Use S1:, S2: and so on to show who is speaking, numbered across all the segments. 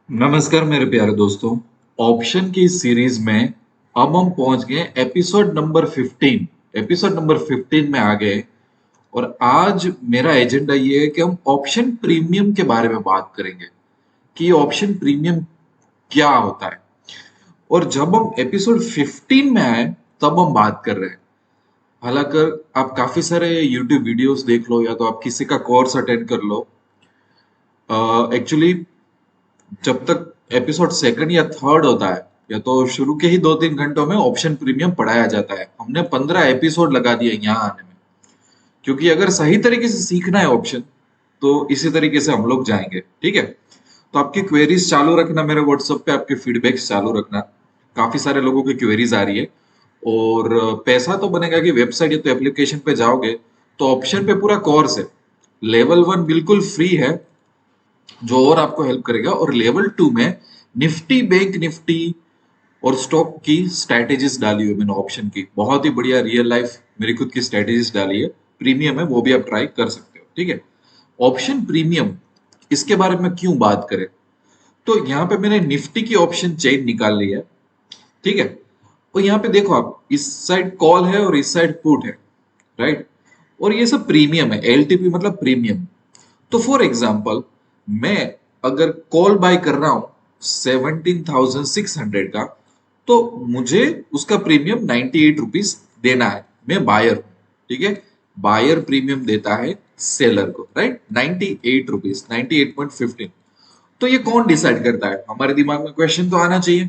S1: नमस्कार मेरे प्यारे दोस्तों। ऑप्शन की सीरीज में अब हम पहुंच गए एपिसोड नंबर 15 में आ गए। और आज मेरा एजेंडा ये है कि हम ऑप्शन प्रीमियम के बारे में बात करेंगे कि ऑप्शन प्रीमियम क्या होता है। और जब हम एपिसोड 15 में आए तब हम बात कर रहे हैं। हालांकि आप काफी सारे यूट्यूब वीडियोस देख लो या तो आप किसी का कोर्स अटेंड कर लो। एक्चुअली जब तक एपिसोड सेकंड या थर्ड होता है या तो शुरू के ही 2-3 घंटों में ऑप्शन प्रीमियम पढ़ाया जाता है। हमने 15 एपिसोड लगा दिए यहाँ आने में, क्योंकि अगर सही तरीके से सीखना है ऑप्शन तो इसी तरीके से हम लोग जाएंगे। ठीक है, तो आपकी क्वेरीज चालू रखना, मेरे व्हाट्सएप पे आपके फीडबैक्स चालू रखना। काफी सारे लोगों की क्वेरीज आ रही है। और पैसा तो बनेगा कि वेबसाइट या तो एप्लीकेशन पे जाओगे तो ऑप्शन पे पूरा कोर्स है। लेवल 1 बिल्कुल फ्री है जो और आपको हेल्प करेगा, और लेवल 2 में निफ्टी, बैंक निफ्टी और स्टॉक की स्ट्रैटेजीज डाली हुई मैंने ऑप्शन की। बहुत ही बढ़िया रियल लाइफ मेरी खुद की स्ट्रैटेजीज डाली है। प्रीमियम है, वो भी आप ट्राई कर सकते हो। ठीक है, ऑप्शन प्रीमियम इसके बारे में क्यों बात करें, तो यहाँ पे मैंने निफ्टी की ऑप्शन चेन निकाल ली है। ठीक है, और यहाँ पे देखो आप, इस साइड कॉल है और इस साइड पुट है, राइट। और ये सब प्रीमियम है, एलटीपी मतलब प्रीमियम। तो फॉर एग्जाम्पल मैं अगर कॉल बाय कर रहा हूं 17,600 का, तो मुझे उसका प्रीमियम 98 रुपीज देना है। मैं बायर हूं, ठीक है। बायर प्रीमियम देता है सेलर को, राइट, 98 रुपीज, 98.15। तो ये कौन डिसाइड करता है, हमारे दिमाग में क्वेश्चन तो आना चाहिए।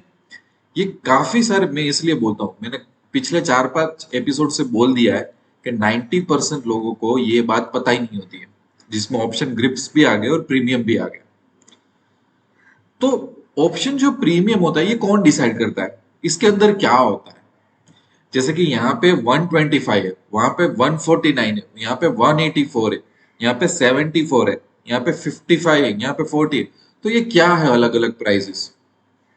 S1: ये काफी सारे, मैं इसलिए बोलता हूँ, मैंने पिछले 4-5 एपिसोड से बोल दिया है कि 90% लोगों को ये बात पता ही नहीं होती है, जिसमें ऑप्शन ग्रिप्स भी आ गए और प्रीमियम भी आ गए। तो ऑप्शन जो प्रीमियम होता है ये कौन डिसाइड करता है, इसके अंदर क्या होता है। जैसे कि यहाँ पे 125 है, वहां पे 149 है, यहाँ पे 184 है, यहाँ पे 74 है, यहाँ पे 55 है, यहाँ पे 40 है। तो ये क्या है, अलग अलग प्राइसेस।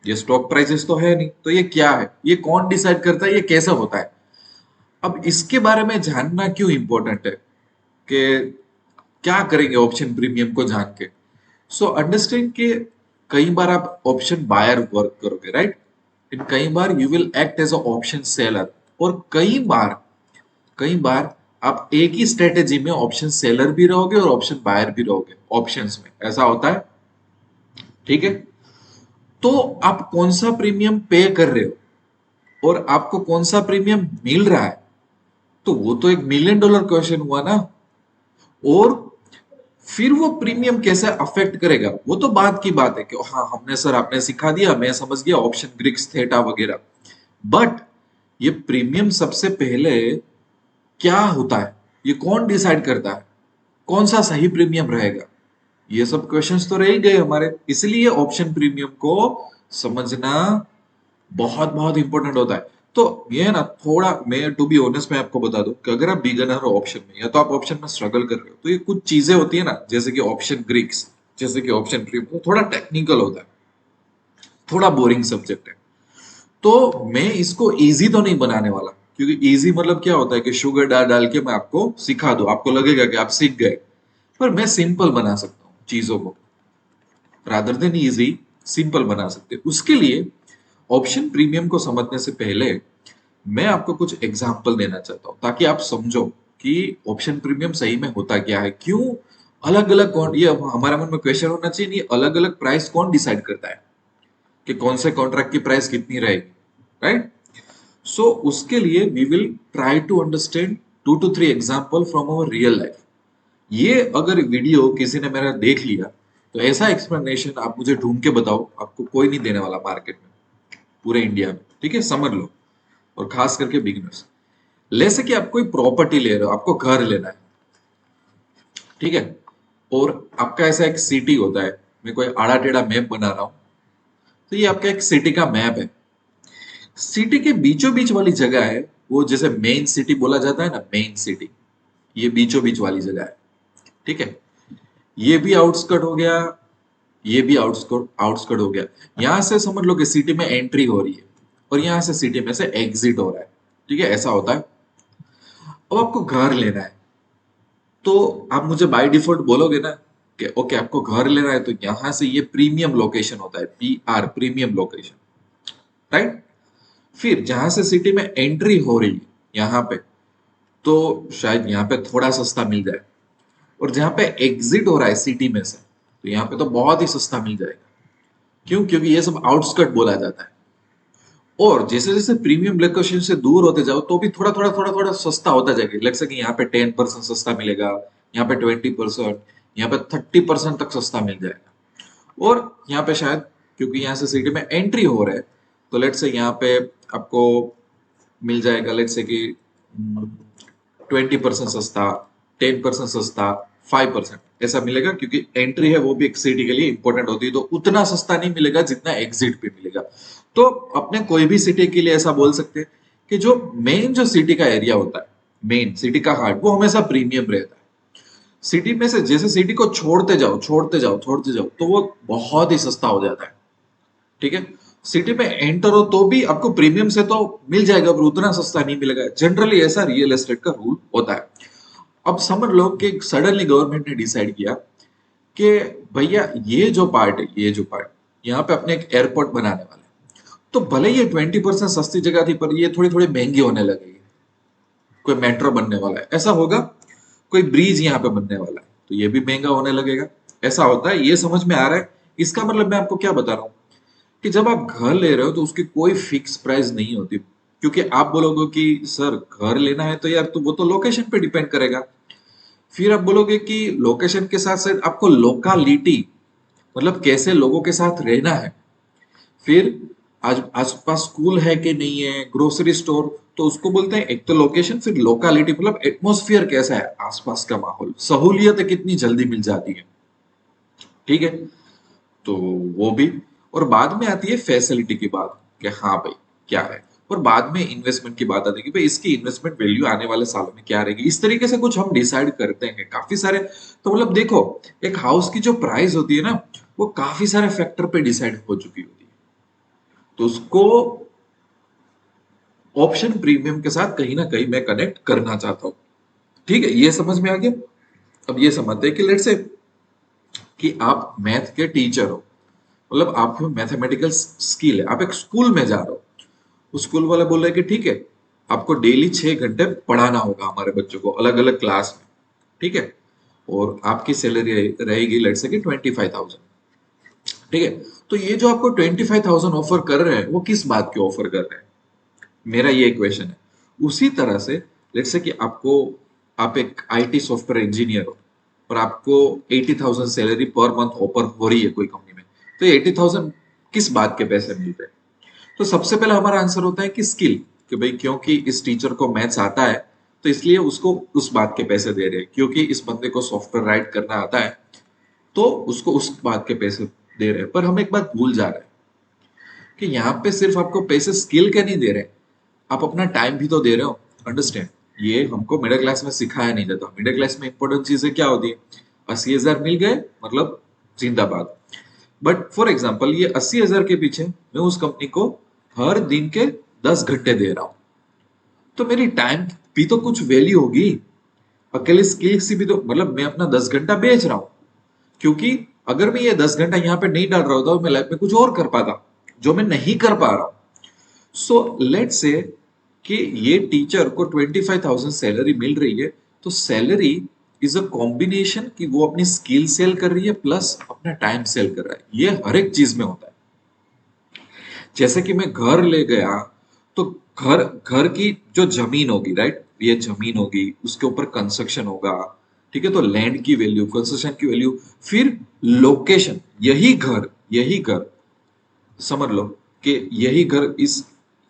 S1: ये स्टॉक प्राइसेस तो है नहीं, तो ये क्या है, ये कौन डिसाइड करता है, ये कैसे होता है। अब इसके बारे में जानना क्यों इंपॉर्टेंट है कि क्या करेंगे ऑप्शन प्रीमियम को जान के। सो अंडरस्टैंड कि कई बार आप ऑप्शन बायर वर्क करोगे, राइट, इन कई बार you will act as a option seller. और कई बार आप एक ही स्ट्रेटेजी में ऑप्शन सेलर भी रहोगे और ऑप्शन बायर भी रहोगे, ऑप्शंस में ऐसा होता है। ठीक है, तो आप कौन सा प्रीमियम पे कर रहे हो और आपको कौन सा प्रीमियम मिल रहा है, तो वो तो एक मिलियन डॉलर क्वेश्चन हुआ ना। और फिर वो प्रीमियम कैसे अफेक्ट करेगा, वो तो बात की बात है कि हाँ हमने सर आपने सिखा दिया, मैं समझ गया ऑप्शन ग्रिक्स थेटा वगैरह। बट ये प्रीमियम सबसे पहले क्या होता है, ये कौन डिसाइड करता है, कौन सा सही प्रीमियम रहेगा, ये सब क्वेश्चंस तो रह ही गए हमारे। इसलिए ऑप्शन प्रीमियम को समझना बहुत बहुत इंपॉर्टेंट होता है। तो ये है ना, थोड़ा मैं टू बी ऑनेस्ट मैं आपको बता दूं कि अगर आप बिगनर हो ऑप्शन में या तो आप ऑप्शन में स्ट्रगल कर रहे हो, तो ये कुछ चीजें होती है ना, जैसे कि ऑप्शन ग्रीक्स, जैसे कि ऑप्शन प्रीमियम, तो थोड़ा टेक्निकल होता है, थोड़ा बोरिंग सब्जेक्ट है। तो मैं इसको इजी तो नहीं बनाने वाला, क्योंकि इजी मतलब क्या होता है कि शुगर डाल डाल के मैं आपको सिखा दूं, आपको लगेगा कि आप सीख गए। पर मैं सिंपल बना सकता हूँ चीजों को, रादर देन इजी, सिंपल बना सकते हैं। उसके लिए ऑप्शन प्रीमियम को समझने से पहले मैं आपको कुछ एग्जाम्पल देना चाहता हूं, ताकि आप समझो कि ऑप्शन प्रीमियम सही में होता क्या है, क्यों अलग अलग कौन, ये हमारे मन में क्वेश्चन होना चाहिए, नहीं अलग अलग प्राइस कौन डिसाइड करता है कि कौन से कॉन्ट्रैक्ट की प्राइस कितनी रहेगी, राइट। सो उसके लिए we will try to understand 2 to 3 example from our real life. ये अगर वीडियो किसी ने मेरा देख लिया तो ऐसा एक्सप्लेनेशन आप मुझे ढूंढ के बताओ, आपको कोई नहीं देने वाला मार्केट में, पूरे इंडिया में। ठीक है, समझ लो। और खास करके बिगिनर्स, जैसे कि आप कोई प्रॉपर्टी ले रहे हो, आपको घर लेना है, ठीक है। और आपका ऐसा एक सिटी होता है, मैं कोई आड़ा टेढ़ा मैप बना रहा हूं, तो ये आपका एक सिटी का मैप है। सिटी के बीचों बीच वाली जगह है, वो जैसे मेन सिटी बोला जाता है ना, मेन सिटी, ये बीचों बीच वाली जगह है। ठीक है, ये भी आउटस्कर्ट हो गया, ये भी आउटस्कर्ट आउटस्कर्ट हो गया। यहां से समझ लो कि सिटी में एंट्री हो रही है और यहां से सिटी में से एग्जिट हो रहा है। ठीक है, ऐसा होता है। अब आपको घर लेना है, तो आप मुझे बाय डिफॉल्ट बोलोगे ना कि ओके आपको घर लेना है तो यहां से ये प्रीमियम लोकेशन होता है, PR प्रीमियम लोकेशन, राइट। फिर जहां से सिटी में एंट्री हो रही है यहाँ पे, तो शायद यहाँ पे थोड़ा सस्ता मिल जाए, और जहां पे एग्जिट हो रहा है सिटी में से, तो यहाँ पे तो बहुत ही सस्ता मिल जाएगा। क्यों? क्योंकि ये सब आउटस्कर्ट बोला जाता है। और जैसे जैसे प्रीमियम लोकेशन से दूर होते जाओ तो भी थोड़ा थोड़ा थोड़ा थोड़ा सस्ता होता जाएगा। लग सके यहाँ पे 10% सस्ता मिलेगा, यहाँ पे 20%, यहाँ पे 30% तक सस्ता मिल जाएगा। और यहाँ पे शायद क्योंकि यहाँ से सिटी में एंट्री हो रहा है, तो लेट्स से यहाँ पे आपको मिल जाएगा, लेट्स से कि 20% सस्ता, 10% सस्ता, 5% ऐसा मिलेगा, क्योंकि एंट्री है वो भी एक सिटी के लिए इंपॉर्टेंट होती है, तो उतना सस्ता नहीं मिलेगा जितना एग्जिट पे मिलेगा। तो अपने कोई भी सिटी के लिए ऐसा बोल सकते हैं कि जो मेन जो सिटी का एरिया होता है, मेन सिटी का हार्ट, वो हमेशा प्रीमियम रहता है। सिटी में से जैसे सिटी को छोड़ते जाओ छोड़ते जाओ छोड़ते जाओ तो वो बहुत ही सस्ता हो जाता है। ठीक है, सिटी में एंटर हो तो भी आपको प्रीमियम से तो मिल जाएगा, पर उतना सस्ता नहीं मिलेगा। जनरली ऐसा रियल एस्टेट का रूल होता है। अब समझ लो कि सडनली गवर्नमेंट ने डिसाइड किया कि भैया ये जो पार्ट यहाँ पे अपने एक एयरपोर्ट बनाने वाले हैं, तो भले ये 20% सस्ती जगह थी, पर ये थोड़ी थोड़ी महंगी होने लगेगी। कोई मेट्रो बनने वाला है, ऐसा होगा, कोई ब्रिज यहाँ पे बनने वाला है, तो ये भी महंगा होने लगेगा। ऐसा होता है, ये समझ में आ रहा है। इसका मतलब मैं आपको क्या बता रहा हूँ कि जब आप घर ले रहे हो तो उसकी कोई फिक्स प्राइस नहीं होती। क्योंकि आप बोलोगे कि सर घर लेना है तो यार, तो वो तो लोकेशन पे डिपेंड करेगा। फिर आप बोलोगे कि लोकेशन के साथ साथ आपको लोकालिटी, मतलब कैसे लोगों के साथ रहना है, फिर आज आसपास स्कूल है कि नहीं है, ग्रोसरी स्टोर, तो उसको बोलते हैं एक तो लोकेशन, फिर लोकालिटी, मतलब एटमोस्फियर कैसा है, आसपास का माहौल, सहूलियत कितनी जल्दी मिल जाती है। ठीक है, तो वो भी। और बाद में आती है फैसिलिटी की बात कि हाँ भाई क्या है, और बाद में इन्वेस्टमेंट की बात आती है कि भाई इसकी इन्वेस्टमेंट वैल्यू आने वाले सालों में क्या रहेगी। इस तरीके से कुछ हम डिसाइड करते हैं काफी सारे। तो मतलब देखो, एक हाउस की जो प्राइस होती है ना, वो काफी सारे फैक्टर पे डिसाइड हो चुकी होती है। तो उसको ऑप्शन प्रीमियम के साथ कहीं ना कहीं मैं कनेक्ट करना चाहता हूँ। ठीक है, ये समझ में आ गया। अब ये समझते हैं कि लेट्स से कि आप मैथ के टीचर हो, मतलब आप में मैथमेटिकल स्किल है, आप एक स्कूल में जा रहे हो। उस स्कूल वाले बोल रहे हैं कि ठीक है, आपको डेली 6 घंटे पढ़ाना होगा हमारे बच्चों को अलग अलग क्लास में। ठीक है, और आपकी सैलरी रहेगी लेट्स से कि 25,000। ठीक है, तो ये जो आपको 25,000 ऑफर कर रहे हैं, वो किस बात के ऑफर कर रहे हैं, मेरा ये क्वेश्चन है। उसी तरह से लेट्स से कि आप एक IT सॉफ्टवेयर इंजीनियर हो, और आपको 80,000 सैलरी पर मंथ ऑफर हो रही है कोई कंपनी में, तो ये 80,000 किस बात के पैसे मिलते हैं? तो सबसे पहला हमारा आंसर होता है कि स्किल, कि भाई क्योंकि इस टीचर को मैथ्स आता है, तो इसलिए उसको उस बात के पैसे दे रहे हैं। क्योंकि इस बंदे को सॉफ्टवेयर राइट करना आता है, तो उसको उस बात के पैसे दे रहे हैं। पर हम एक बात भूल जा रहे हैं कि यहाँ पे सिर्फ आपको पैसे स्किल के नहीं दे रहे, आप अपना टाइम भी तो दे रहे हो। अंडरस्टैंड, ये हमको मिडिल क्लास में सिखाया नहीं जाता। मिडिल क्लास में इंपॉर्टेंट चीजें क्या होती है, 80,000 मिल गए मतलब जिंदाबाद। बट फॉर एग्जाम्पल ये 80,000 के पीछे मैं उस कंपनी को हर दिन के 10 घंटे दे रहा हूँ, तो मेरी टाइम भी तो कुछ वैल्यू होगी। अकेले स्किल से भी तो, मतलब मैं अपना 10 घंटा बेच रहा हूँ। क्योंकि अगर मैं ये 10 घंटा यहाँ पे नहीं डाल रहा होता तो मैं लाइफ में कुछ और कर पाता, जो मैं नहीं कर पा रहा हूँ। सो लेट से कि ये टीचर को 25,000 सैलरी मिल रही है, तो सैलरी इज अ कॉम्बिनेशन कि वो अपनी स्किल सेल कर रही है प्लस अपना टाइम सेल कर रहा है। ये हर एक चीज में होता है। जैसे कि मैं घर ले गया, तो घर घर की जो जमीन होगी, राइट, ये जमीन होगी, उसके ऊपर कंस्ट्रक्शन होगा। ठीक है, तो लैंड की वैल्यू, कंस्ट्रक्शन की वैल्यू, फिर लोकेशन, यही घर समझ लो कि यही घर, इस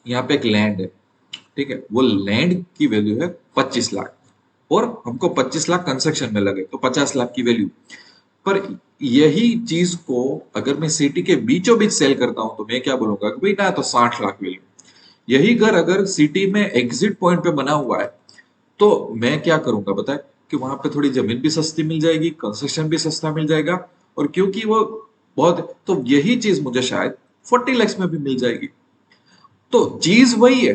S1: यहाँ पे एक लैंड है। ठीक है, वो लैंड की वैल्यू है 25 लाख, और हमको 25 लाख कंस्ट्रक्शन में लगे तो 50 लाख की वैल्यू। पर यही चीज को अगर मैं सिटी के बीचों बीच सेल करता हूं, तो मैं क्या बोलूंगा कि भाई ना, तो 60 लाख वैल्यू। यही घर अगर सिटी में एग्जिट पॉइंट पे बना हुआ है, तो मैं क्या करूंगा पता है, कि वहां पे थोड़ी जमीन भी सस्ती मिल जाएगी, कंस्ट्रक्शन भी सस्ता मिल जाएगा, और क्योंकि वो बहुत, तो यही चीज मुझे शायद 40 लाख में भी मिल जाएगी। तो चीज वही है,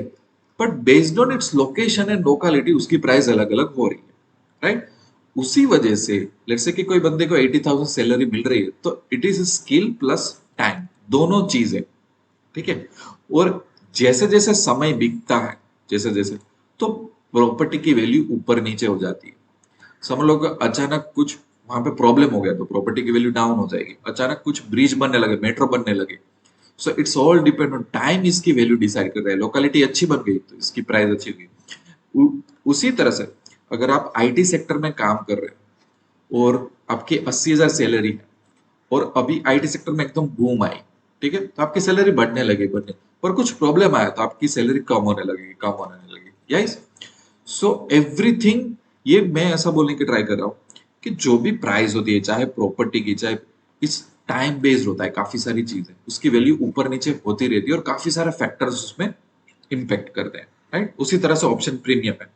S1: but based on its location and locality उसकी प्राइस अलग अलग हो रही है, राइट। उसी वजह से लेट्स से कि कोई बंदे को 80,000 सैलरी मिल रही है, तो it is skill plus time, दोनों चीजें, ठीक है। और जैसे जैसे समय बीतता है, जैसे जैसे, तो प्रॉपर्टी की वैल्यू ऊपर नीचे हो जाती है। समझ लो कि अचानक कुछ वहां पे प्रॉब्लम हो गया तो प्रॉपर्टी की वैल्यू डाउन हो जाएगी। अचानक कुछ ब्रिज बनने लगे, मेट्रो बनने लगे, so it's all depend on time, इसकी वैल्यू डिसाइड कर रहा है। लोकेलिटी अच्छी बन गई तो इसकी प्राइस अच्छी हुई। उसी तरह से अगर आप आईटी सेक्टर में काम कर रहे हो और आपकी 80,000 सैलरी है, और अभी आईटी सेक्टर में एकदम बूम आई, ठीक है, तो आपकी सैलरी बढ़ने, पर कुछ प्रॉब्लम आया तो आपकी सैलरी कम होने लगी, यस। सो एवरीथिंग, ये मैं ऐसा बोलने की ट्राई कर रहा हूँ कि जो भी प्राइस होती है, चाहे प्रॉपर्टी की, चाहे इस टाइम बेस्ड होता है, काफी सारी चीजें, उसकी वैल्यू ऊपर नीचे होती रहती है और काफी सारे फैक्टर्स उसमें इम्पेक्ट करते हैं, राइट। उसी तरह से ऑप्शन प्रीमियम है।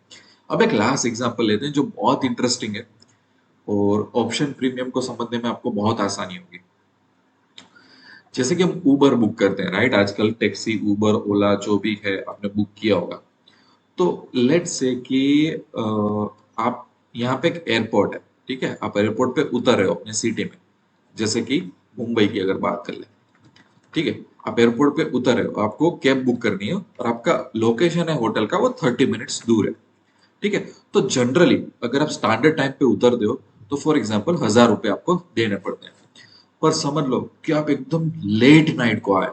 S1: अब एक लास्ट एग्जांपल लेते हैं जो बहुत इंटरेस्टिंग है, और ऑप्शन प्रीमियम को समझने में आपको बहुत आसानी होगी। जैसे कि हम उबर बुक करते हैं, राइट, आजकल टैक्सी, उबर, ओला, जो भी है आपने बुक किया होगा। तो लेट्स से कि आप यहाँ पे एक एयरपोर्ट है, ठीक है, आप एयरपोर्ट पे उतर रहे हो अपने सिटी में, जैसे कि मुंबई की अगर बात कर ले, ठीक है, आप एयरपोर्ट पे उतर रहे हो, आपको कैब बुक करनी है और आपका लोकेशन है होटल का, वो 30 मिनट्स दूर है, ठीक है। तो जनरली अगर आप स्टैंडर्ड टाइम पे उतरते हो तो फॉर एग्जाम्पल 1,000 रुपए आपको देने पड़ते हैं। पर समझ लो कि आप एकदम लेट नाइट को आए,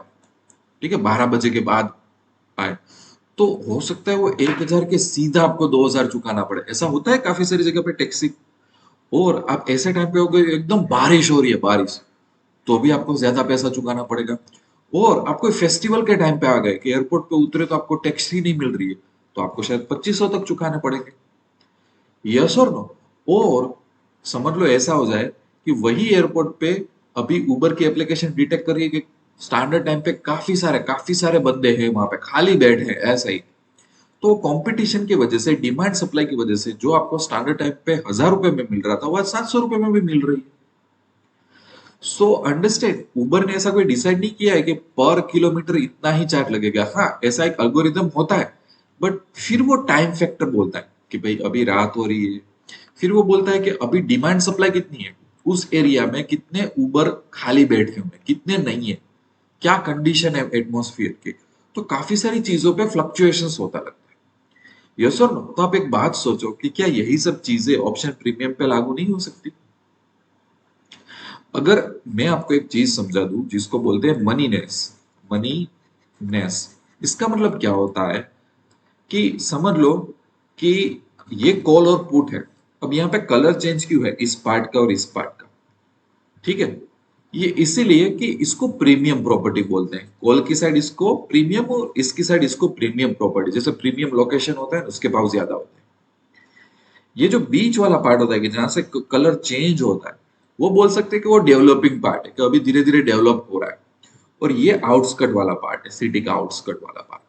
S1: ठीक है, 12 बजे के बाद आए, तो हो सकता है वो 1,000 के सीधा आपको 2,000 चुकाना पड़े। ऐसा होता है काफी सारी जगह पे टैक्सी। और आप ऐसे टाइम पे हो गए, एकदम बारिश हो रही है, बारिश, तो भी आपको ज्यादा पैसा चुकाना पड़ेगा। और आप कोई फेस्टिवल के टाइम पे आ गए कि एयरपोर्ट पे उतरे तो आपको टैक्सी नहीं मिल रही है, तो आपको शायद 2,500 तक चुकाने पड़ेंगे, यस और नो। और समझ लो ऐसा हो जाए कि वही एयरपोर्ट पे अभी उबर की एप्लीकेशन डिटेक्ट कर रही है कि स्टैंडर्ड टाइम पे काफी सारे बंदे हैं वहां पे, खाली बैठे हैं, ऐसा ही। तो कंपटीशन की वजह से, डिमांड सप्लाई की वजह से, जो आपको स्टैंडर्ड टाइम पे 1,000 रुपए में मिल रहा था, वो 700 रुपए में भी मिल रही है। सो अंडरस्टैंड, उबर ने ऐसा कोई डिसाइड नहीं किया है कि पर किलोमीटर इतना ही चार्ज लगेगा। हाँ, ऐसा एक अल्गोरिदम होता है, बट फिर वो टाइम फैक्टर बोलता है कि भाई अभी रात हो रही है। फिर वो बोलता है कि अभी डिमांड सप्लाई कितनी है, उस एरिया में कितने उबर खाली बैठे हुए हैं, कितने नहीं है, क्या कंडीशन है एटमोस्फियर की। तो काफी सारी चीजों पे फ्लक्चुएशंस होता लगता है, यस और नो। तो आप एक बात सोचो कि क्या यही सब चीजें ऑप्शन प्रीमियम पे लागू नहीं हो सकती? अगर मैं आपको एक चीज समझा दूं जिसको बोलते हैं मनीनेस, मनीनेस, इसका मतलब क्या होता है कि समझ लो कि ये कॉल और पुट है। अब यहाँ पे कलर चेंज क्यों है, इस पार्ट का और इस पार्ट का, ठीक है। ये इसीलिए कि इसको प्रीमियम प्रॉपर्टी बोलते हैं, कॉल की साइड इसको प्रीमियम और इसकी साइड इसको प्रीमियम प्रॉपर्टी। जैसे प्रीमियम लोकेशन होता है उसके भाव ज्यादा होते हैं। ये जो बीच वाला पार्ट होता है कि जहां से कलर चेंज होता है, वो बोल सकते हैं कि वो डेवलपिंग पार्ट है, कि अभी धीरे धीरे डेवलप हो रहा है। और ये आउटस्कट वाला पार्ट है, सिटी का आउटस्कट वाला पार्ट।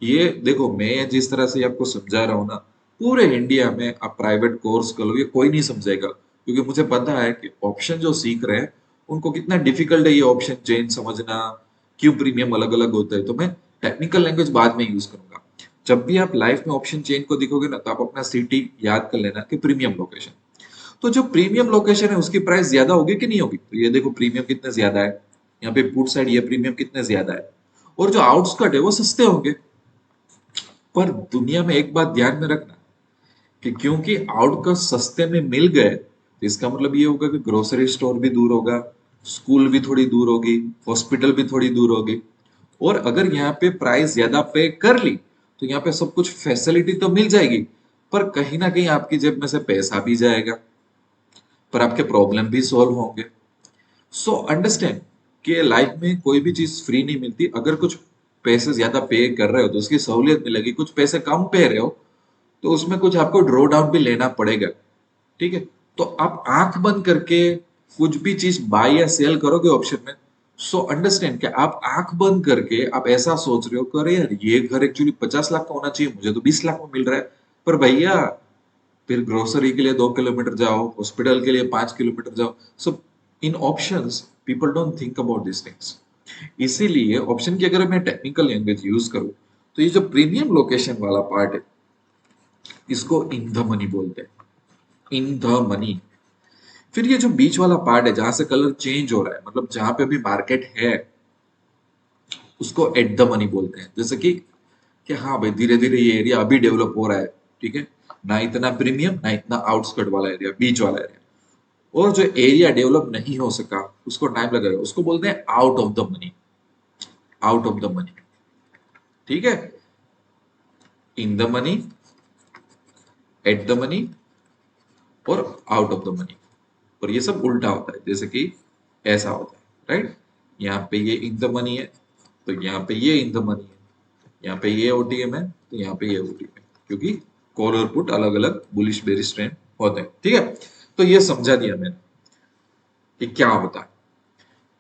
S1: ये देखो, मैं जिस तरह से आपको समझा रहा हूँ ना, पूरे इंडिया में आप प्राइवेट कोर्स कर लो, ये कोई नहीं समझेगा, क्योंकि मुझे पता है कि ऑप्शन जो सीख रहे हैं उनको कितना डिफिकल्ट है ये ऑप्शन चेंज समझना, क्यों प्रीमियम अलग अलग होता है। तो मैं टेक्निकल लैंग्वेज बाद में यूज करूंगा। जब भी आप लाइफ में ऑप्शन चेंज को दिखोगे ना, तो आप अपना सिटी याद कर लेना कि प्रीमियम लोकेशन। तो जो प्रीमियम लोकेशन है उसकी प्राइस ज्यादा होगी कि नहीं होगी, तो ये देखो प्रीमियम कितने ज्यादा है, यहाँ पे पुट साइड ये प्रीमियम कितने ज्यादा है। और जो आउटस्कट है वो सस्ते होंगे। पर दुनिया में एक बात ध्यान में रखना कि क्योंकि आउटकट सस्ते में मिल गए, तो इसका मतलब ये होगा कि ग्रोसरी स्टोर भी दूर होगा, स्कूल भी थोड़ी दूर होगी, हॉस्पिटल भी थोड़ी दूर होगी। और अगर यहाँ पे प्राइस ज्यादा पे कर ली, तो यहाँ पे सब कुछ फैसिलिटी तो मिल जाएगी, पर कहीं ना कहीं आपकी जेब में से पैसा भी जाएगा, पर आपके प्रॉब्लम भी सॉल्व होंगे। सो अंडरस्टैंड कि लाइफ में कोई भी चीज फ्री नहीं मिलती। अगर कुछ पैसे ज्यादा पे कर रहे हो तो उसकी सहूलियत मिलेगी, कुछ पैसे कम पे रहे हो तो उसमें कुछ आपको ड्रॉ डाउन भी लेना पड़ेगा, ठीक है। तो आप आंख बंद करके कुछ भी चीज बाय या सेल करोगे ऑप्शन में, सो अंडरस्टैंड कि आप आंख बंद करके आप ऐसा सोच रहे हो कि अरे यार ये घर एक्चुअली 50 लाख का होना चाहिए, मुझे तो 20 लाख में मिल रहा है। पर भैया, फिर ग्रोसरी के लिए 2 किलोमीटर जाओ, हॉस्पिटल के लिए 5 किलोमीटर जाओ। So in options people don't think about this things. इसीलिए ऑप्शन की अगर मैं टेक्निकल लैंग्वेज यूज करूं, तो ये जो प्रीमियम लोकेशन वाला पार्ट है, इसको इन द मनी बोलते हैं, इन द मनी। फिर ये जो बीच वाला पार्ट है जहां से कलर चेंज हो रहा है, मतलब जहां पे भी मार्केट है, उसको एट द मनी बोलते हैं। जैसे कि हाँ भाई धीरे धीरे ये एरिया अभी डेवलप हो रहा है, ठीक है, ना इतना प्रीमियम ना इतना आउटस्कर्ट वाला एरिया, बीच वाला एरिया। और जो एरिया डेवलप नहीं हो सका उसको टाइम लगेगा, उसको बोलते हैं out of the money. Out of the money, ठीक है। In the money, at the money और आउट ऑफ द मनी। और ये सब उल्टा होता है, जैसे कि ऐसा होता है, राइट। यहाँ पे ये इन द मनी है, तो यहाँ पे ये इन द मनी है। यहाँ पे ये ओटीएम है, तो यहाँ पे ये ओटीएम है, क्योंकि कॉल और पुट अलग अलग बुलिश बेरिश ट्रेंड होते हैं, ठीक है। तो ये समझा दिया मैंने कि क्या होता है।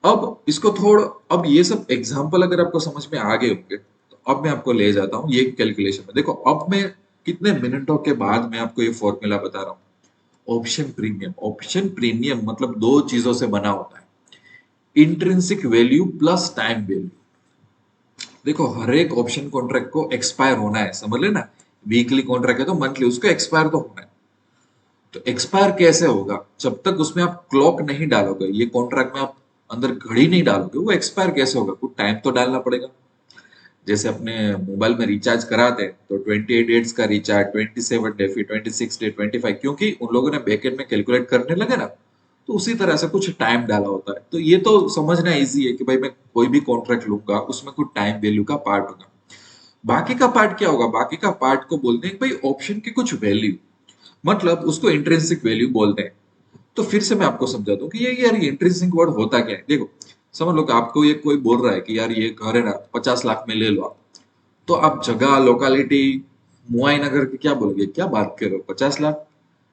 S1: अब इसको थोड़ा, अब ये सब एग्जांपल अगर आपको समझ में आ गए होंगे, तो अब मैं आपको ले जाता हूँ ये कैलकुलेशन में। देखो अब मैं कितने मिनटों के बाद मैं आपको ये फॉर्मूला बता रहा हूँ। ऑप्शन प्रीमियम, ऑप्शन प्रीमियम मतलब दो चीजों से बना होता है, intrinsic value plus time value. देखो हर एक ऑप्शन कॉन्ट्रैक्ट को एक्सपायर होना है, समझ लेना। वीकली कॉन्ट्रैक्ट है तो मंथली उसको एक्सपायर तो होना है। तो एक्सपायर कैसे होगा, जब तक उसमें आप क्लॉक नहीं डालोगे, ये कॉन्ट्रैक्ट में आप अंदर घड़ी नहीं डालोगे, वो एक्सपायर कैसे होगा, कुछ टाइम तो डालना पड़ेगा। जैसे अपने मोबाइल में रिचार्ज कराते हैं तो 28 डेज का रिचार्ज, 27 डे, फिर 26 डे, 25, क्योंकि उन लोगों ने बैकएंड में कैलकुलेट करने लगे ना, तो उसी तरह से कुछ टाइम डाला होता है। तो ये तो समझना इजी है कि भाई मैं कोई भी कॉन्ट्रैक्ट लूंगा उसमें कुछ टाइम वैल्यू का पार्ट होगा। बाकी का पार्ट क्या होगा, बाकी का पार्ट को बोलते हैं कि भाई ऑप्शन की कुछ वैल्यू, मतलब उसको इंट्रिंसिक वैल्यू बोलते हैं। तो फिर से मैं आपको समझा दूं कि ये यार ये इंट्रिंसिक वर्ड होता क्या है। देखो समझ लो कि आपको ये कोई बोल रहा है कि यार ये घर है ना 50 लाख में ले लो आप, तो आप जगह लोकालिटी मुआई नगर की क्या बोलोगे, क्या बात कर रहे हो 50 लाख।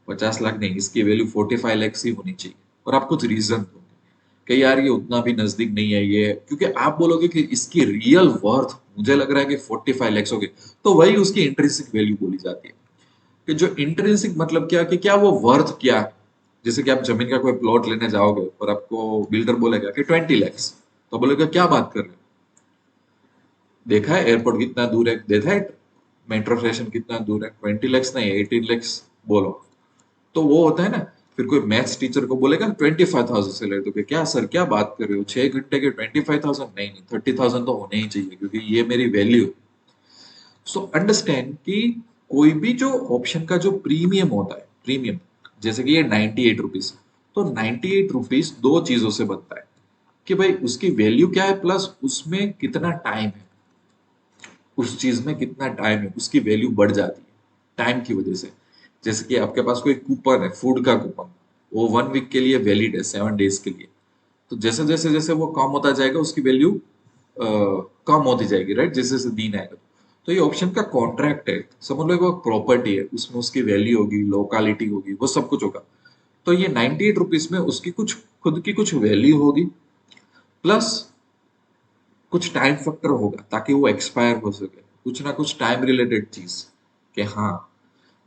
S1: 50 लाख नहीं, इसकी वैल्यू 45 लैक्स ही होनी चाहिए। और आप कुछ रीजन दो कि यार ये उतना भी नजदीक नहीं है ये, क्योंकि आप बोलोगे कि इसकी रियल वर्थ मुझे लग रहा है कि 45 लैक्स होगी, तो वही उसकी इंट्रिंसिक वैल्यू बोली जाती है। कि जो इंट्रिंसिक मतलब क्या, कि क्या वो वर्थ क्या है। जैसे कि आप जमीन का कोई प्लॉट लेने जाओगे और आपको बिल्डर बोलेगा कि 20 लैक्स, तो बोलेगा क्या बात कर रहे हो, देखा है एयरपोर्ट कितना दूर है, देखा है मेट्रो स्टेशन कितना दूर है, 20 लैक्स नहीं 18 लैक्स बोलो। तो वो होता है ना। फिर कोई मैथ्स टीचर को बोलेगा 25,000 से ले, तो क्या सर क्या बात कर रहे हो, 6 घंटे के 25,000, नहीं नहीं 30,000 तो होने ही चाहिए क्योंकि ये मेरी वैल्यू। सो अंडरस्टैंड कि कोई भी जो ऑप्शन का जो प्रीमियम होता है, प्रीमियम जैसे कि ये 98 रुपीज, तो 98 रुपीज दो चीजों से बनता है, कि भाई उसकी वैल्यू क्या है प्लस उसमें कितना टाइम है, उस चीज में कितना टाइम है उसकी वैल्यू बढ़ जाती है टाइम की वजह से। जैसे कि आपके पास कोई कूपन है, फूड का कूपन, वो 1 वीक के लिए वैलिड है, 7 डेज के लिए। तो जैसे जैसे जैसे वो कम होता जाएगा उसकी वैल्यू कम होती जाएगी, राइट, जैसे जैसे दिन आएगा। तो ये ऑप्शन का कॉन्ट्रैक्ट है, समझ लो वो प्रॉपर्टी है, उसमें उसकी वैल्यू होगी, लोकालिटी होगी, वो सब कुछ होगा। तो ये 98 रुपीज में उसकी कुछ खुद की कुछ वैल्यू होगी, प्लस कुछ टाइम फैक्टर होगा ताकि वो एक्सपायर हो सके, कुछ ना कुछ टाइम रिलेटेड चीज, कि हाँ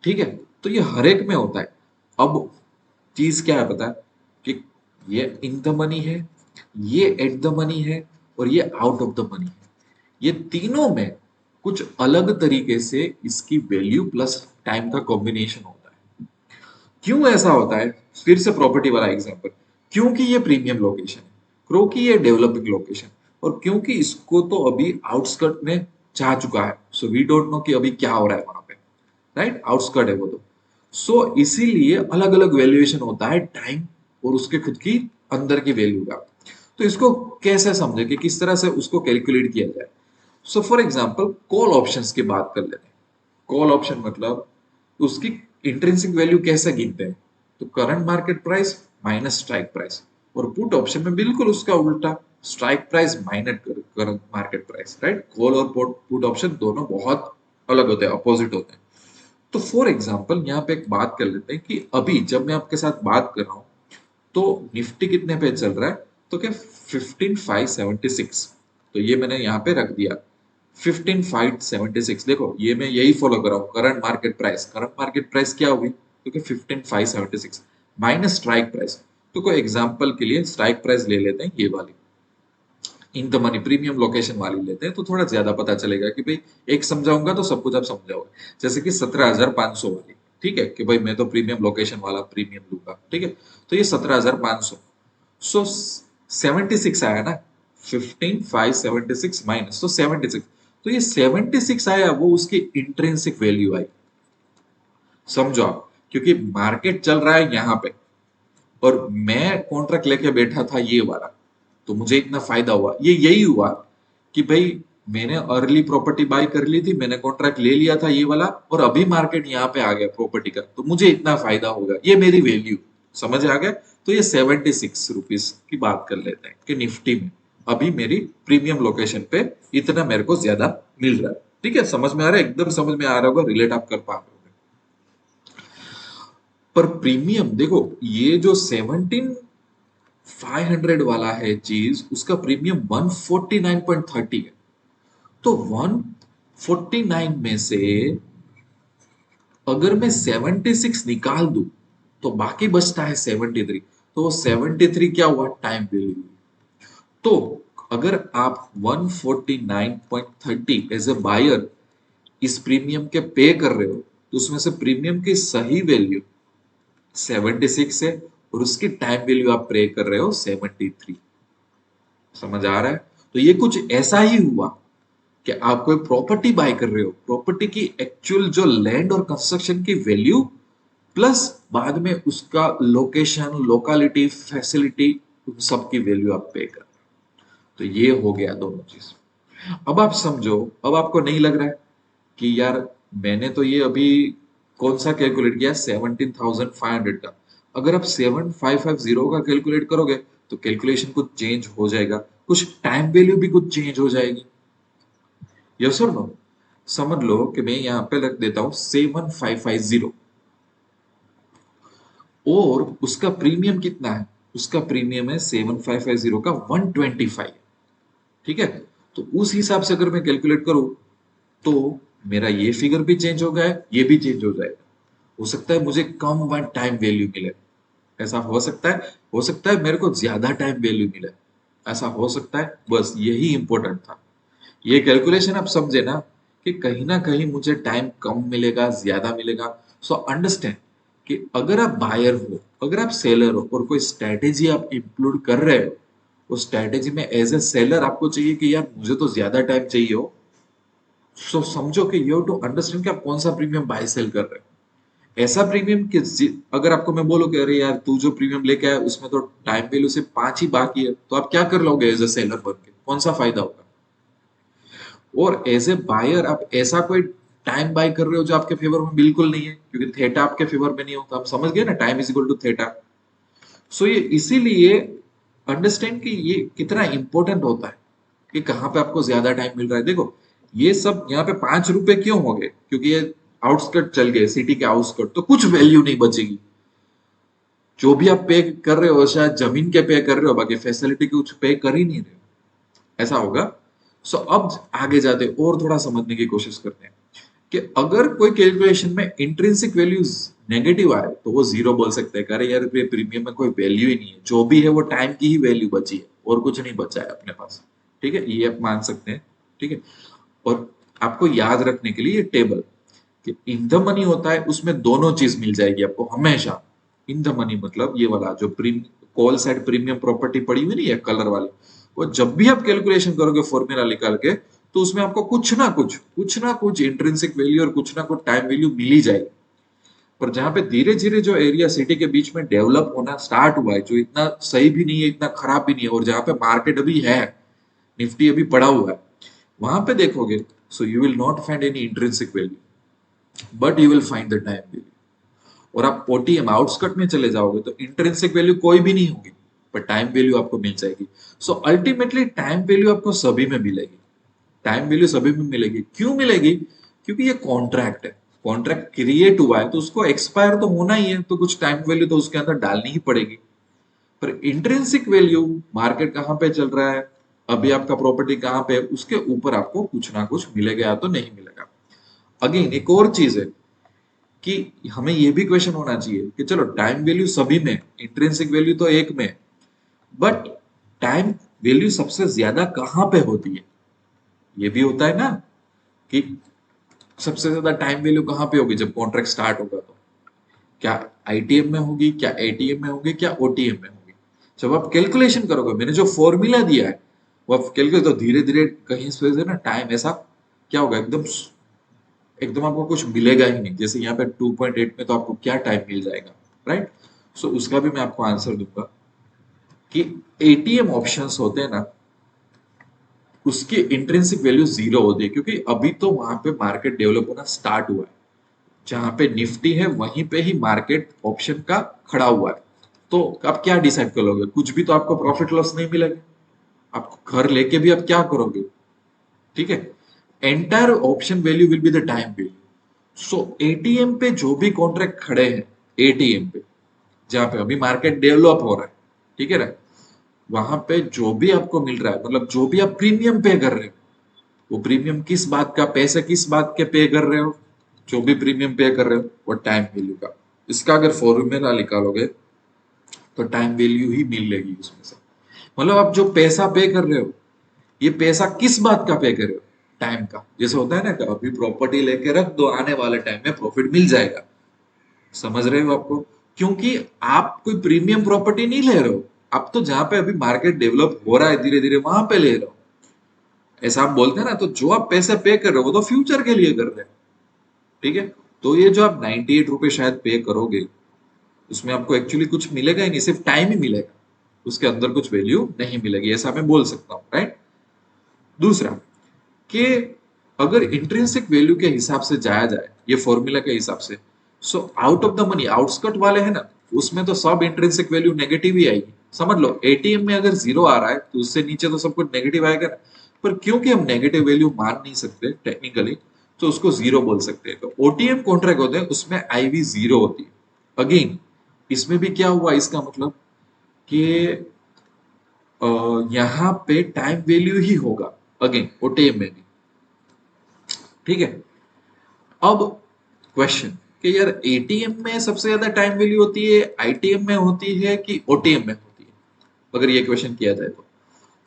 S1: ठीक है। तो ये हर एक में होता है। अब चीज क्या है पता है, कि ये इन द मनी है, ये एट द मनी है, और ये आउट ऑफ द मनी है। ये तीनों में कुछ अलग तरीके से इसकी वैल्यू प्लस टाइम का कॉम्बिनेशन होता है। क्यों ऐसा होता है, फिर से प्रॉपर्टी वाला एग्जांपल, क्योंकि ये प्रीमियम लोकेशन है, क्योंकि ये डेवलपिंग लोकेशन, और क्योंकि इसको तो अभी आउटस्कर्ट में जा चुका है, सो वी डोंट नो कि अभी क्या हो रहा है वहां पे, राइट, आउटस्कर्ट है वो तो। सो इसीलिए अलग अलग वैल्यूएशन होता है टाइम और उसके खुद की अंदर की वैल्यू का। तो इसको कैसे समझे कि किस तरह से उसको कैलकुलेट किया जाए। So for example call options की बात कर लेते हैं। कॉल ऑप्शन मतलब उसकी इंट्रिंसिक वैल्यू कैसे गिनते हैं, तो current market price minus strike price. और पुट ऑप्शन में बिल्कुल उसका उल्टा, strike price minus current market price, right. Call और पुट ऑप्शन दोनों बहुत अलग होते हैं, अपोजिट होते हैं। तो फॉर एग्जाम्पल यहाँ पे एक बात कर लेते हैं कि अभी जब मैं आपके साथ बात कर रहा हूँ तो निफ्टी कितने पे चल रहा है, तो क्या 15,576। तो ये मैंने यहाँ पे रख दिया 15,576। देखो ये मैं यही फॉलो कर रहा हूँ, current market price, current market price क्या हुई, क्योंकि 15,576 माइनस स्ट्राइक प्राइस। तो कोई एग्जांपल के लिए स्ट्राइक प्राइस ले लेते हैं ये वाली, in the money premium location वाली लेते हैं, तो थोड़ा ज्यादा पता चलेगा कि भाई एक समझाऊंगा तो सब कुछ आप समझाओगे। जैसे कि 17,500 वाली, ठीक है, कि भाई मैं तो प्रीमियम लोकेशन वाला प्रीमियम लूंगा, ठीक है। तो ये 17,500, सो 76 आया ना, 15,576 माइनस तो 76, तो ये 76 आया, वो उसकी इंट्रिंसिक वैल्यू आई। समझो आप, क्योंकि मार्केट चल रहा है यहाँ पे और मैं कॉन्ट्रैक्ट लेके बैठा था ये वाला, तो मुझे इतना फायदा हुआ। ये यही हुआ कि भाई मैंने अर्ली प्रॉपर्टी बाय कर ली थी, मैंने कॉन्ट्रैक्ट ले लिया था ये वाला, और अभी मार्केट यहाँ पे आ गया प्रॉपर्टी का, तो मुझे इतना फायदा होगा, ये मेरी वैल्यू। समझ आ गया। तो ये 76 रुपीज की बात कर लेते हैं कि निफ्टी में अभी मेरी प्रीमियम लोकेशन पे इतना मेरे को ज्यादा मिल रहा है। ठीक है, समझ में आ रहा है, एकदम समझ में आ रहा होगा, रिलेट आप कर पा रहे हो। पर प्रीमियम देखो, ये जो 17,500 वाला है चीज, उसका प्रीमियम 149.30 है। तो 149 में से अगर मैं 76 निकाल दूं तो बाकी बचता है 73। तो वो 73 क्या हुआ, टाइम वैल्यू। तो अगर आप 149.30 एज ए बायर इस प्रीमियम के पे कर रहे हो, तो उसमें से प्रीमियम की सही वैल्यू 76 है और उसकी टाइम वैल्यू आप पे कर रहे हो 73। समझ आ रहा है। तो ये कुछ ऐसा ही हुआ कि आप कोई प्रॉपर्टी बाय कर रहे हो, प्रॉपर्टी की एक्चुअल जो लैंड और कंस्ट्रक्शन की वैल्यू प्लस बाद में उसका लोकेशन, लोकालिटी, फैसिलिटी, उन सब की वैल्यू आप पे कर रहे हो। तो ये हो गया दोनों चीज। अब आप समझो, अब आपको नहीं लग रहा है कि यार मैंने तो ये अभी कौन सा कैलकुलेट किया, 17,500 का। अगर आप 7,550 का कैलकुलेट करोगे तो कैलकुलेशन कुछ चेंज हो जाएगा, कुछ टाइम वैल्यू भी कुछ चेंज हो जाएगी। यस और नो। समझ लो कि मैं यहाँ पे रख देता हूं 7,550 और उसका प्रीमियम कितना है, उसका प्रीमियम है 7,550 का 125। ठीक है, तो उस हिसाब से अगर मैं कैलकुलेट करूं तो मेरा ये फिगर भी चेंज हो गया है, ये भी चेंज हो जाएगा। हो सकता है मुझे कम वन टाइम वैल्यू मिले, ऐसा हो सकता है। हो सकता है मेरे को ज्यादा टाइम वैल्यू मिले, ऐसा हो सकता है। बस यही इंपॉर्टेंट था। ये कैलकुलेशन आप समझे ना, कि कहीं ना कहीं मुझे टाइम कम मिलेगा, ज्यादा मिलेगा। सो अंडरस्टैंड कि अगर आप बायर हो, अगर आप सेलर हो और कोई स्ट्रेटेजी आप इंक्लूड कर रहे हो, उस स्ट्रेटेजी में एज ए सेलर आपको चाहिए कि यार मुझे तो ज्यादा टाइम चाहिए हो। सो समझो कि यू टू अंडरस्टैंड कि आप कौन सा प्रीमियम बाय सेल कर रहे हो। ऐसा प्रीमियम कि अगर आपको मैं बोलो कि अरे यार तू जो प्रीमियम लेके आया उसमें तो टाइम वैल्यू से 5 ही बाकी है, तो आप क्या कर लोगे एज ए सेलर बन के, कौन सा फायदा होगा। और एज ए बायर आप ऐसा कोई टाइम बाय कर रहे हो जो आपके फेवर में बिल्कुल नहीं है, क्योंकि थेटा आपके फेवर में नहीं होता। आप समझ गए ना, time is equal to theta. So ये इसीलिए अंडरस्टैंड कि ये कितना इंपॉर्टेंट होता है कि कहाँ पे आपको ज्यादा टाइम मिल रहा है। देखो ये सब यहाँ पे 5 रुपए क्यों हो गए, क्योंकि ये आउटस्कर्ट चल गए, सिटी के आउटस्कर्ट, तो कुछ वैल्यू नहीं बचेगी। जो भी आप पे कर रहे हो शायद जमीन के पे कर रहे हो, बाकी फैसिलिटी कुछ पे कर ही नहीं रहे हो, ऐसा होगा। सो अब आगे जाते और थोड़ा समझने की कोशिश करते हैं कि अगर कोई कैलकुलेशन में इंट्रिंसिक वैल्यूज नेगेटिव आए तो वो जीरो बोल सकते हैं, अरे यार प्रीमियम में कोई वैल्यू ही नहीं है, जो भी है वो टाइम की ही वैल्यू बची है और कुछ नहीं बचा है अपने पास। ठीक है, ये आप मान सकते हैं। ठीक है, और आपको याद रखने के लिए ये टेबल कि इन द मनी होता है, उसमें दोनों चीज मिल जाएगी आपको हमेशा। इन द मनी मतलब ये वाला जो कॉल साइड प्रीमियम प्रॉपर्टी पड़ी हुई नहीं है कलर वाली, वो जब भी आप कैलकुलेशन करोगे फॉर्मूला निकाल के, तो उसमें आपको कुछ ना कुछ इंट्रिंसिक वैल्यू और कुछ ना कुछ टाइम वैल्यू मिल ही जाएगी। पर जहां पे धीरे धीरे जो एरिया सिटी के बीच में डेवलप होना स्टार्ट हुआ है, जो इतना सही भी नहीं है इतना खराब भी नहीं है, और जहां पे मार्केट अभी है, निफ्टी अभी पड़ा हुआ है, वहां पे देखोगे so you will not find any intrinsic value, but you will find the time value. और आप ओटीएम आउटस्कट में चले जाओगे तो इंट्रिंसिक वैल्यू कोई भी नहीं होगी, पर टाइम वैल्यू आपको मिल जाएगी। सो अल्टीमेटली टाइम वैल्यू आपको सभी में मिलेगी। टाइम वैल्यू सभी में मिलेगी, क्यों मिलेगी, क्योंकि ये कॉन्ट्रैक्ट है। कॉन्ट्रैक्ट क्रिएट हुआ है तो उसको एक्सपायर तो होना ही है, तो कुछ टाइम वैल्यू तो उसके अंदर डालनी ही पड़ेगी। पर इंट्रिंसिक वैल्यू, मार्केट कहाँ पे चल रहा है, अभी आपका प्रॉपर्टी कहाँ पे है, उसके ऊपर आपको कुछ ना कुछ मिलेगा या तो नहीं मिलेगा। अगेन एक और चीज है कि हमें ये भी क्वेश्चन होना चाहिए कि चलो टाइम वैल्यू सभी में, इंट्रिंसिक वैल्यू तो एक में, बट टाइम वैल्यू सबसे ज्यादा कहाँ पे होती है। ये भी होता है ना कि सबसे ज्यादा टाइम वैल्यू कहाँ पे होगी, जब कॉन्ट्रैक्ट स्टार्ट होगा तो क्या आईटीएम में होगी, क्या एटीएम में होगी, क्या ओटीएम में होगी। जब आप कैलकुलेशन करोगे, मैंने जो फॉर्मूला दिया है वो आप कैलकुलेट, तो धीरे धीरे कहीं से ना टाइम ऐसा क्या होगा, एकदम एकदम आपको कुछ मिलेगा ही नहीं। जैसे यहाँ पे 2.8 में तो आपको क्या टाइम मिल जाएगा, राइट। सो उसका भी मैं आपको आंसर दूंगा कि एटीएम ऑप्शंस होते हैं ना, उसकी इंट्रिंसिक वैल्यू जीरो होती है, क्योंकि अभी तो वहां पे मार्केट डेवलप होना स्टार्ट हुआ है। जहां पे निफ्टी है वहीं पे ही मार्केट ऑप्शन का खड़ा हुआ है। तो आप क्या डिसाइड कर लोगे, कुछ भी तो आपको प्रॉफिट लॉस नहीं मिलेगा। आप घर लेके भी आप क्या करोगे, ठीक है। Entire option value will be the time value. So ATM पे जो भी कॉन्ट्रैक्ट खड़े हैं, एटीएम पे जहां पे अभी मार्केट डेवलप हो रहा है, ठीक है ना, वहां पे जो भी आपको मिल रहा है, मतलब जो भी आप प्रीमियम पे कर रहे हो, वो प्रीमियम किस बात का, पैसे किस बात के पे कर रहे हो, जो भी प्रीमियम पे कर रहे हो वो टाइम वैल्यू का। इसका अगर फॉर्मूला निकालोगे तो टाइम वैल्यू ही मिलेगी उसमें से। मतलब आप जो पैसा पे कर रहे हो, ये पैसा किस बात का पे कर रहे हो, टाइम का। जैसे होता है ना कि अभी प्रॉपर्टी लेके रख दो, आने वाले टाइम में प्रॉफिट मिल जाएगा। समझ रहे हो आपको, क्योंकि आप कोई प्रीमियम प्रॉपर्टी नहीं ले रहे हो, आप तो जहां पे अभी मार्केट डेवलप हो रहा है धीरे धीरे वहां पे ले रहे हो। ऐसा आप बोलते हैं ना, तो जो आप पैसे पे कर रहे हो वो तो फ्यूचर के लिए कर रहे हैं, ठीक है। तो ये जो आप 98 रुपए शायद पे करोगे, उसमें आपको एक्चुअली कुछ मिलेगा ही नहीं, सिर्फ टाइम ही मिलेगा, उसके अंदर कुछ वैल्यू नहीं मिलेगी, ऐसा मैं बोल सकता हूँ, राइट। दूसरा कि अगर इंट्रिंसिक वैल्यू के हिसाब से जाया जाए, ये फॉर्मूला के हिसाब से, so out of the money outskirt वाले हैं ना, उसमें तो सब इंट्रिंसिक वैल्यू नेगेटिव ही आएगी। समझ लो एटीएम में अगर जीरो आ रहा है तो उससे नीचे तो सब कुछ नेगेटिव आएगा ना। पर क्योंकि हम नेगेटिव वैल्यू मान नहीं सकते टेक्निकली, तो उसको जीरो बोल सकते हैं। तो ओटीएम कॉन्ट्रैक्ट होते हैं उसमें आईवी जीरो होती है। अगेन इसमें भी क्या हुआ, इसका मतलब कि यहाँ पे टाइम वैल्यू ही होगा, अगेन ओटीएम में भी, ठीक है। अब क्वेश्चन कि यार एटीएम में सबसे ज्यादा टाइम वैल्यू होती है, आईटीएम में होती है कि ओटीएम में होती है, अगर ये क्वेश्चन किया जाए तो।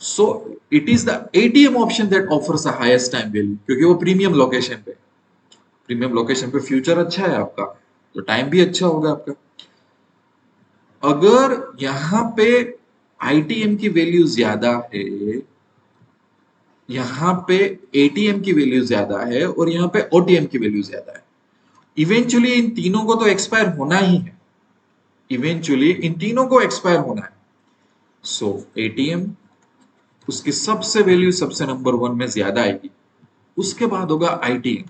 S1: So it is the ATM option that offers the highest time value, क्योंकि वो प्रीमियम लोकेशन पे, प्रीमियम लोकेशन पे फ्यूचर अच्छा है आपका, तो टाइम भी अच्छा होगा आपका। अगर यहाँ पे आईटीएम की वैल्यू ज्यादा है, यहाँ पे एटीएम की वैल्यू ज्यादा है, और यहाँ पे ओटीएम की वैल्यू ज्यादा है, इवेंचुअली इन तीनों को तो एक्सपायर होना ही है, इवेंचुअली इन तीनों को एक्सपायर होना है। सो एटीएम, उसकी सबसे वैल्यू सबसे नंबर वन में ज्यादा आएगी, उसके बाद होगा आईटीएम,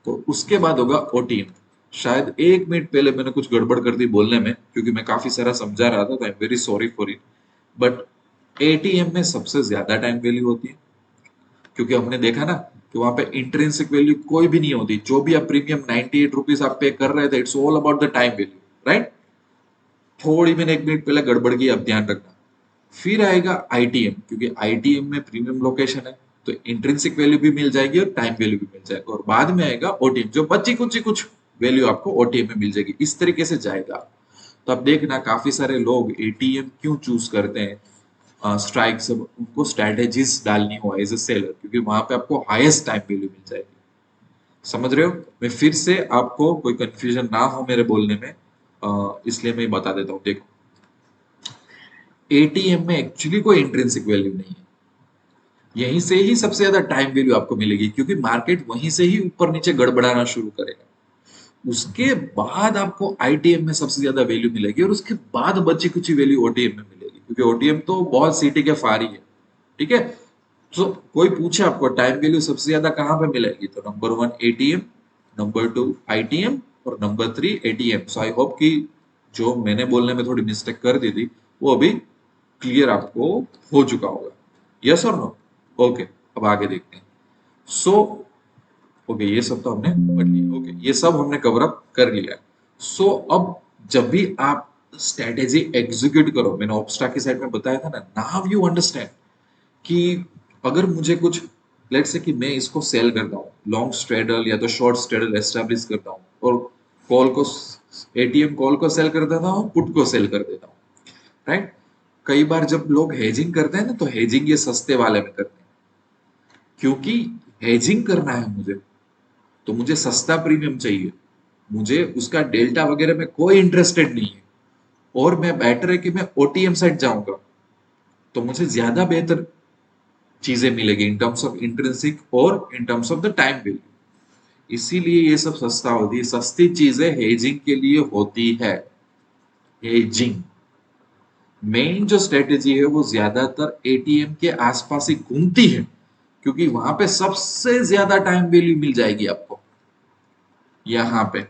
S1: तो उसके बाद होगा ओटीएम। शायद 1 मिनट पहले मैंने कुछ गड़बड़ कर दी बोलने में, क्योंकि मैं काफी सारा समझा रहा था, I am very sorry for it. But ATM में सबसे ज्यादा टाइम वैल्यू होती है, क्योंकि हमने देखा ना कि वहां पे इंट्रिंसिक वैल्यू कोई भी नहीं होती। जो भी आप प्रीमियम 98 रुपीज आप पे कर रहे थे, it's all about the time value, right. थोड़ी मैंने 1 मिनट पहले गड़बड़ की, अब ध्यान रखना। फिर आएगा आईटीएम, क्योंकि आईटीएम में प्रीमियम लोकेशन है, तो इंट्रिंसिक वैल्यू भी मिल जाएगी और टाइम वैल्यू भी मिल जाएगा, और बाद में आएगा ओटीएम, जो बची कुछ कुछ वैल्यू आपको ओटीएम में मिल जाएगी, इस तरीके से जाएगा। तो अब देखना काफी सारे लोग एटीएम क्यों चूज करते हैं, स्ट्राइक सब उनको स्ट्रेटेजीज डालनी हो एज ए सेलर, क्योंकि वहां पे आपको हाईएस्ट टाइम वैल्यू मिल जाएगी। समझ रहे हो, मैं फिर से आपको कोई कंफ्यूजन ना हो मेरे बोलने में, इसलिए मैं बता देता हूँ। देखो एटीएम में एक्चुअली कोई इंट्रिंसिक वैल्यू नहीं है, यहीं से ही सबसे ज्यादा टाइम वैल्यू आपको मिलेगी, क्योंकि मार्केट वहीं से ही ऊपर नीचे गड़बड़ाना शुरू करेगा। उसके बाद आपको आईटीएम में सबसे ज्यादा वैल्यू मिलेगी, और उसके बाद बची कुछ वैल्यू ओटीएम में मिलेगी, क्योंकि ओटीएम तो बहुत सीटी के फार ही है, ठीक है। तो कोई पूछे आपको टाइम वैल्यू सबसे ज्यादा कहां पे मिलेगी, तो number one ATM, number two ITM, और number three ATM. So I hope कि जो मैंने बोलने में थोड़ी मिस्टेक कर दी थी वो अभी क्लियर आपको हो चुका होगा। यस और नो, ओके। अब आगे देखते हैं। सो ओके, ये सब तो हमने पढ़ लिया, ओके ये सब हमने कवर अप कर लिया। सो अब जब भी आप स्ट्रेटेजी एग्जीक्यूट करो, मैंने ऑब्स्टा की साइड में बताया था ना, नाउ यू अंडरस्टैंड कि अगर मुझे कुछ, लेट्स से कि मैं इसको सेल करता हूँ, लॉन्ग स्ट्रेडल या तो शॉर्ट स्ट्रेडल एस्टेब्लिश करता हूँ, और कॉल को, एटीएम कॉल को सेल कर देता हूँ, पुट को सेल कर देता हूँ, राइट। कई बार जब लोग हेजिंग करते हैं ना, तो हेजिंग ये सस्ते वाले में करते हैं, क्योंकि हेजिंग करना है मुझे, तो मुझे सस्ता प्रीमियम चाहिए, मुझे उसका डेल्टा वगैरह में कोई इंटरेस्टेड नहीं है, और मैं बेटर है कि मैं ओटीएम साइड जाऊंगा, तो मुझे ज्यादा बेहतर चीजें मिलेगी इन टर्म्स ऑफ इंट्रिंसिक और in terms of the time value. इसीलिए ये सब सस्ता होती है, सस्ती चीजें हेजिंग के लिए होती है। हेजिंग मेन जो स्ट्रेटेजी है वो ज्यादातर एटीएम के आसपास ही घूमती है, क्योंकि वहां पे सबसे ज्यादा टाइम वैल्यू मिल जाएगी आपको यहाँ पे,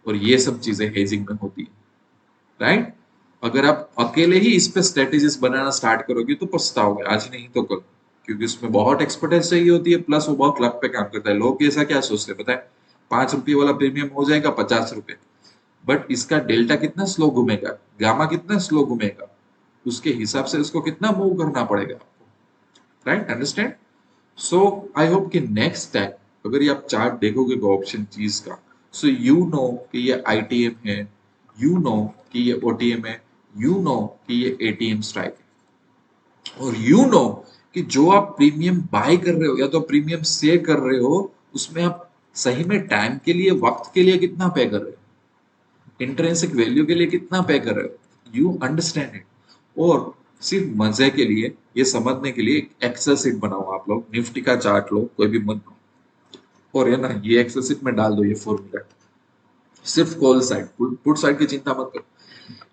S1: और ये सब चीजें हेजिंग में होती है, राइट। अगर आप अकेले ही इस पे स्ट्रेटेजीज बनाना स्टार्ट करोगे तो पछताओगे, आज नहीं तो कल, क्योंकि उसमें बहुत एक्सपर्टाइज चाहिए होती है, प्लस वो बहुत लक पे काम करता है। लोग ऐसा क्या सोचते हैं पता है, 5 रुपये वाला प्रीमियम हो जाएगा 50 रुपए, बट इसका डेल्टा कितना स्लो घूमेगा, गामा कितना स्लो घूमेगा, उसके हिसाब से उसको कितना मूव करना पड़ेगा आपको, right, understand. So I hope कि नेक्स्ट टाइम अगर ये आप चार्ट देखोगे ऑप्शन चीज का, सो यू नो कि ये आईटीएम है, यू नो कि ये ओटीएम है, यू नो कि ये एटीएम स्ट्राइक है, और यू नो कि जो आप प्रीमियम बाय कर रहे हो या तो प्रीमियम से कर रहे हो, उसमें आप सही में टाइम के लिए, वक्त के लिए कितना पे कर रहे हो, इंट्रिंसिक वैल्यू के लिए कितना पे कर रहे हो, यू अंडरस्टैंड इट। और सिर्फ मजे के लिए, ये समझने के लिए एक एक्सेल सीट बनाओ, आप लोग निफ्टी का चार्ट लो, कोई भी मत, और है ना ये एक्सेल सीट में डाल दो ये फॉर्मूला, सिर्फ कॉल साइड, पुट साइड की चिंता मत करो,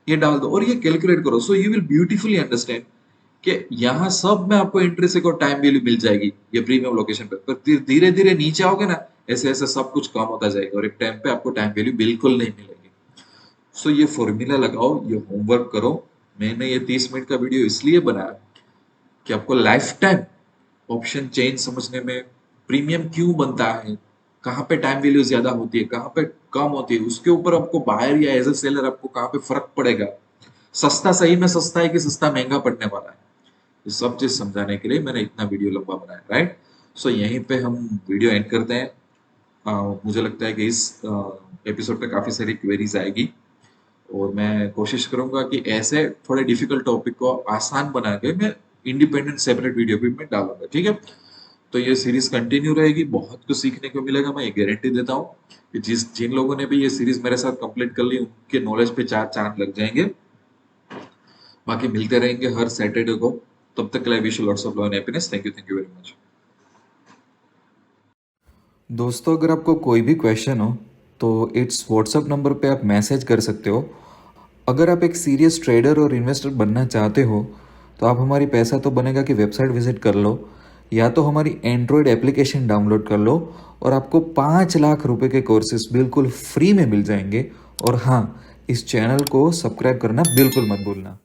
S1: ये डाल दो और ये कैलकुलेट करो, so you will beautifully understand कि यहाँ सब में आपको इंट्रेंसिक और टाइम वैल्यू मिल जाएगी ये प्रीमियम लोकेशन पर धीरे धीरे नीचे आओगे ना, ऐसे ऐसे सब कुछ कम होता जाएगा, और एक टाइम पे आपको टाइम वैल्यू बिल्कुल नहीं मिलेगी। सो ये फॉर्मूला लगाओ, ये होमवर्क करो। मैंने ये 30 मिनट का वीडियो इसलिए बनाया कि आपको लाइफ टाइम ऑप्शन चेंज समझने में, प्रीमियम क्यों बनता है, कहाँ पे टाइम वैल्यू ज्यादा होती है, कहाँ पे कम होती है, उसके ऊपर आपको बायर या एज ए सेलर आपको कहाँ पे फर्क पड़ेगा, सस्ता सही में सस्ता है कि सस्ता महंगा पड़ने वाला है, ये सब चीज समझाने के लिए मैंने इतना वीडियो लंबा बनाया, राइट। सो यहीं पे हम वीडियो एंड करते हैं। मुझे लगता है कि इस एपिसोड पे काफी सारी क्वेरीज आएगी, और मैं कोशिश करूंगा कि ऐसे थोड़े डिफिकल्ट टॉपिक को आसान बना के मैं इंडिपेंडेंट सेपरेट वीडियो भी मैं डालूंगा, ठीक है। तो ये सीरीज कंटिन्यू रहेगी, बहुत कुछ सीखने को मिलेगा, मैं ये गारंटी देता हूँ कि जिन लोगों ने भी ये सीरीज मेरे साथ कंप्लीट कर ली उनके नॉलेज पे 4 चांद लग जाएंगे। बाकी मिलते रहेंगे हर सैटरडे को, तब तक के लिए wish you lots of love and happiness. Thank you very much.
S2: दोस्तों, अगर आपको कोई भी क्वेश्चन हो तो इट्स व्हाट्सएप नंबर पे आप मैसेज कर सकते हो। अगर आप एक सीरियस ट्रेडर और इन्वेस्टर बनना चाहते हो तो आप हमारी पैसा तो बनेगा की वेबसाइट विजिट कर लो, या तो हमारी एंड्रॉयड एप्लीकेशन डाउनलोड कर लो, और आपको 5 लाख रुपए के कोर्सेज बिल्कुल फ्री में मिल जाएंगे। और हाँ, इस चैनल को सब्सक्राइब करना बिल्कुल मत भूलना।